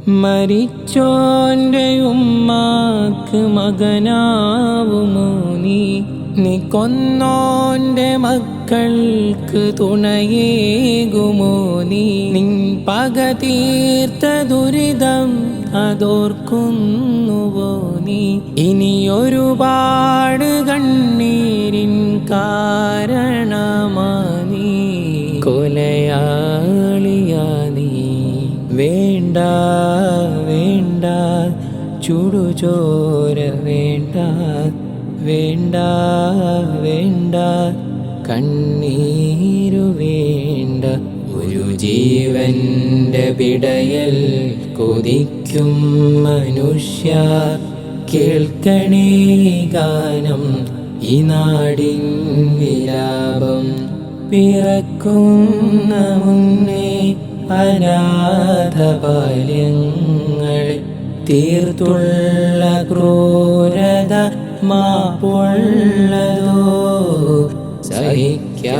മരിച്ചോൻ്റെ ഉമ്മാക്ക് മകനാവുമോ നീ? നീ കൊന്നോൻ്റെ മക്കൾക്ക് തുണയേകുമോ നീ? നിൻ പക തീർത്ത ദുരിതം അതോർക്കുന്നുവോ നീ? ഇനിയൊരുപാട് കണ്ണീരിൻ കാരണമാ നീ. കൊലയാളിയാ നീ. വേണ്ട വേണ്ട ചുടുചോര വേണ്ട, വേണ്ട വേണ്ട കണ്ണീരു വേണ്ട. ഒരു ജീവന്റെ പിടയൽ കൊതിക്കും മനുഷ്യ, കേൾക്കണേ ഗാനം ഈ നാടിൻ വിലാപം. പിറക്കുന്ന മുന്നേ അനാഥ ബാല്യങ്ങൾ തീർത്തുള്ള ക്രൂരത മാപ്പുള്ളതോ സഹിക്കാവതോ?